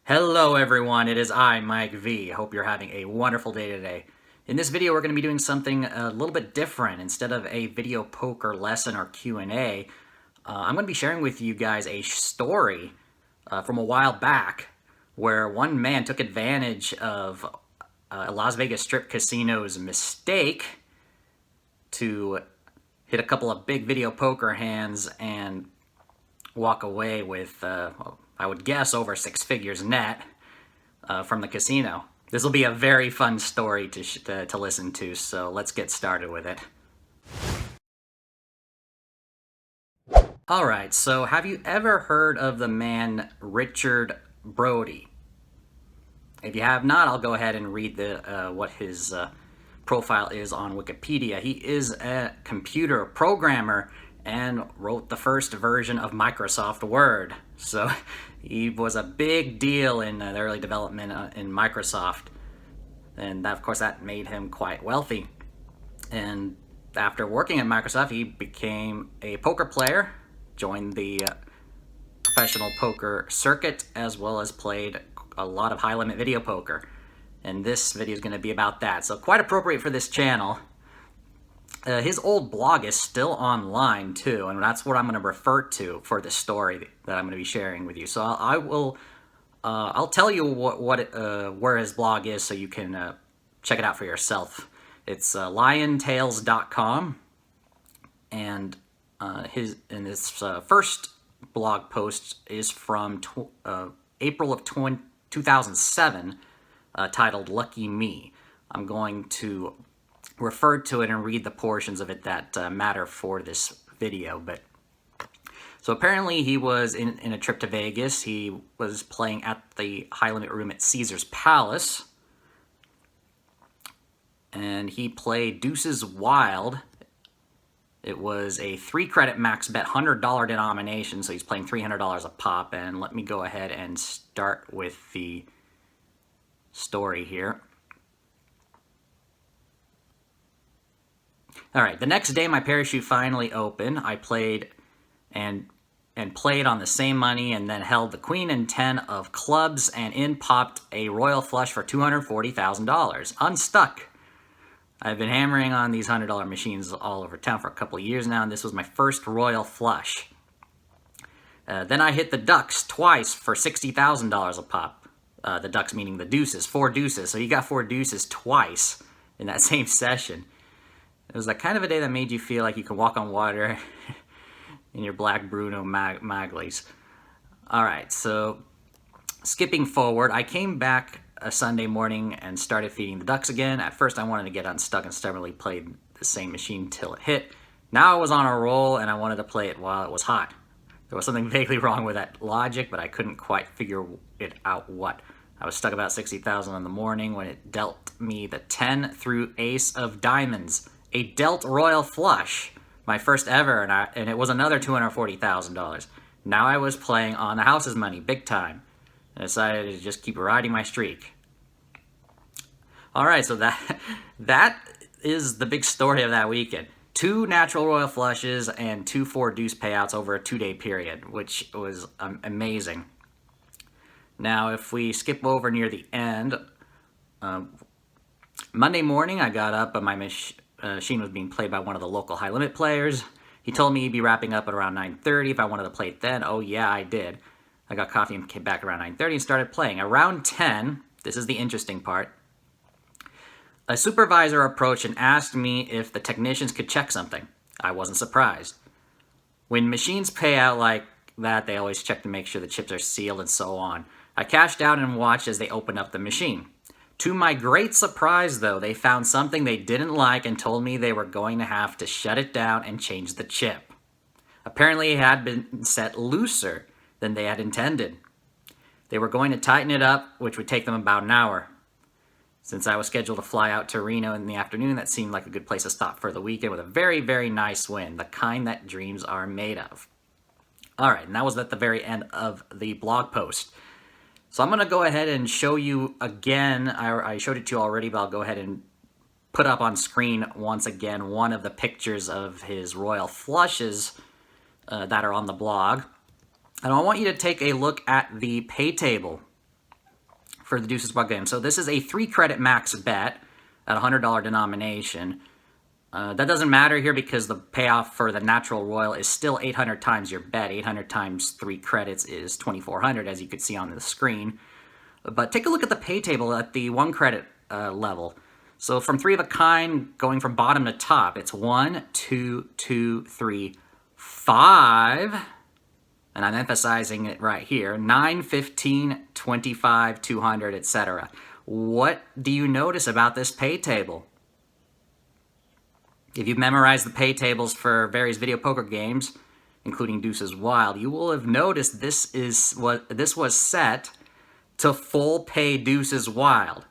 Hello everyone, it is I, Mike V. Hope you're having a wonderful day today. In this video we're going to be doing something a little bit different. Instead of a video poker lesson or Q&A, I'm going to be sharing with you guys a story from a while back where one man took advantage of a Las Vegas Strip casino's mistake to hit a couple of big video poker hands and walk away with, I would guess, over 6 figures net from the casino. This will be a very fun story to listen to, so let's get started with it. Alright, so have you ever heard of the man Richard Brody? If you have not, I'll go ahead and read what his profile is on Wikipedia. He is a computer programmer and wrote the first version of Microsoft Word. So he was a big deal in the early development in Microsoft. And that, of course, that made him quite wealthy. And after working at Microsoft, he became a poker player, joined the professional poker circuit, as well as played a lot of high-limit video poker. And this video is going to be about that. So quite appropriate for this channel. His old blog is still online too, and that's what I'm going to refer to for this story that I'm going to be sharing with you. So I'll tell you where his blog is so you can check it out for yourself. It's liontales.com, and his first blog post is from April of 2007, titled "Lucky Me." I'm going to refer to it and read the portions of it that matter for this video. But so apparently he was in a trip to Vegas. He was playing at the high limit room at Caesar's Palace, and he played Deuces Wild. It was a 3-credit max bet, $100 denomination, so he's playing $300 a pop. And let me go ahead and start with the story here. All right, the next day my parachute finally opened. I played and played on the same money, and then held the queen and 10 of clubs, and in popped a royal flush for $240,000. Unstuck. I've been hammering on these $100 machines all over town for a couple of years now, and this was my first royal flush. Then I hit the ducks twice for $60,000 a pop. The ducks meaning the deuces, 4 deuces. So you got 4 deuces twice in that same session. It was that kind of a day that made you feel like you could walk on water in your black Bruno Magli's. All right, so skipping forward, I came back a Sunday morning and started feeding the ducks again. At first, I wanted to get unstuck and stubbornly played the same machine till it hit. Now I was on a roll, and I wanted to play it while it was hot. There was something vaguely wrong with that logic, but I couldn't quite figure it out what. I was stuck about $60,000 in the morning when it dealt me the 10 through ace of diamonds. A dealt royal flush, my first ever, and it was another $240,000. Now I was playing on the house's money, big time, and decided to just keep riding my streak. All right, so that is the big story of that weekend. 2 natural royal flushes and 2 4-deuce payouts over a 2-day period, which was amazing. Now, if we skip over near the end, Monday morning I got up, and my machine was being played by one of the local high-limit players. He told me he'd be wrapping up at around 9:30 if I wanted to play it then. Oh yeah, I did. I got coffee and came back around 9:30 and started playing. Around 10, this is the interesting part, a supervisor approached and asked me if the technicians could check something. I wasn't surprised. When machines pay out like that, they always check to make sure the chips are sealed and so on. I cashed out and watched as they opened up the machine. To my great surprise, though, they found something they didn't like and told me they were going to have to shut it down and change the chip. Apparently, it had been set looser than they had intended. They were going to tighten it up, which would take them about an hour. Since I was scheduled to fly out to Reno in the afternoon, that seemed like a good place to stop for the weekend with a very, very nice win, the kind that dreams are made of. All right, and that was at the very end of the blog post. So I'm going to go ahead and show you again. I showed it to you already, but I'll go ahead and put up on screen once again one of the pictures of his royal flushes that are on the blog. And I want you to take a look at the Paytable. for the Deuces Wild game. So this is a 3 credit max bet at a $100 denomination. That doesn't matter here because the payoff for the natural royal is still 800 times your bet. 800 times 3 credits is 2,400, as you could see on the screen. But take a look at the pay table at the 1 credit level. So from 3 of a kind, going from bottom to top, it's 1, 2, 2, 3, 5, and I'm emphasizing it right here, 9, 15, 25, 200, etc. What do you notice about this pay table? If you've memorized the pay tables for various video poker games, including Deuces Wild, you will have noticed this was set to full pay Deuces Wild.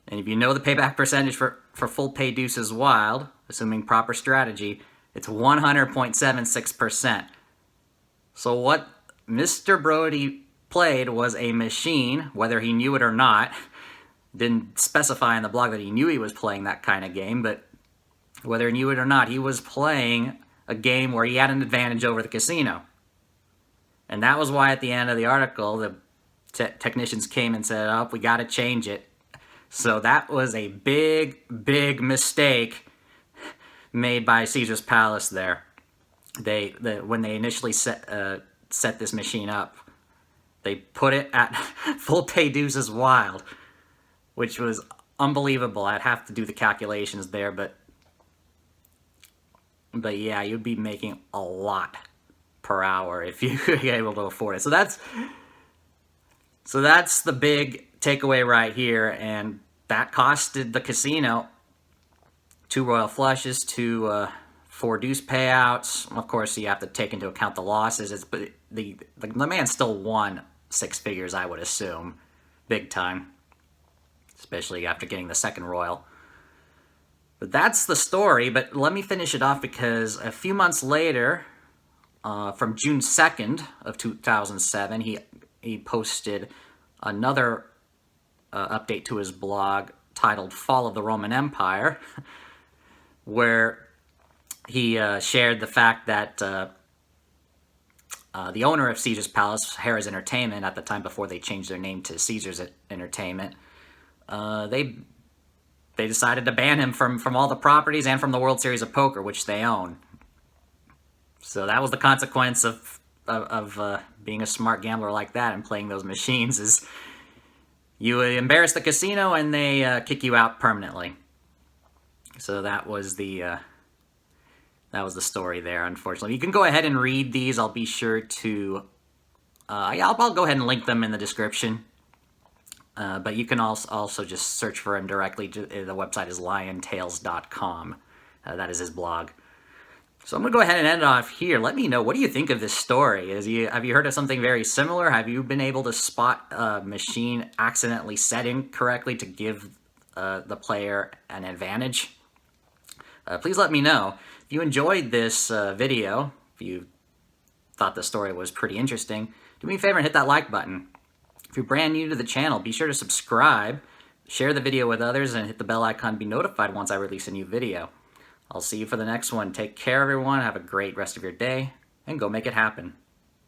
And if you know the payback percentage for full pay Deuces Wild, assuming proper strategy, it's 100.76%. So what Mr. Brody played was a machine, whether he knew it or not. Didn't specify in the blog that he knew he was playing that kind of game, but whether he knew it or not, he was playing a game where he had an advantage over the casino. And that was why at the end of the article, the technicians came and said, oh, we got to change it. So that was a big, big mistake made by Caesar's Palace there. When they initially set this machine up, they put it at full pay Deuces Wild, which was unbelievable. I'd have to do the calculations there, but yeah, you'd be making a lot per hour if you were able to afford it. So that's the big takeaway right here, and that costed the casino 2 royal flushes, 2 4 deuce payouts. Of course, you have to take into account the losses. But the man still won 6 figures, I would assume, big time, especially after getting the second royal. But that's the story, but let me finish it off because a few months later, from June 2nd of 2007, he posted another update to his blog titled Fall of the Roman Empire, where he shared the fact that the owner of Caesar's Palace, Harrah's Entertainment, at the time before they changed their name to Caesar's Entertainment, they decided to ban him from all the properties and from the World Series of Poker, which they own. So that was the consequence of being a smart gambler like that and playing those machines, is you embarrass the casino and they kick you out permanently. So that was the story there, unfortunately. You can go ahead and read these. I'll be sure to... I'll go ahead and link them in the description. But you can also just search for him directly. The website is liontales.com. That is his blog. So I'm going to go ahead and end it off here. Let me know, what do you think of this story? Have you heard of something very similar? Have you been able to spot a machine accidentally setting correctly to give the player an advantage? Please let me know. If you enjoyed this video, if you thought the story was pretty interesting, do me a favor and hit that like button. If you're brand new to the channel, be sure to subscribe, share the video with others, and hit the bell icon to be notified once I release a new video. I'll see you for the next one. Take care, everyone. Have a great rest of your day, and go make it happen.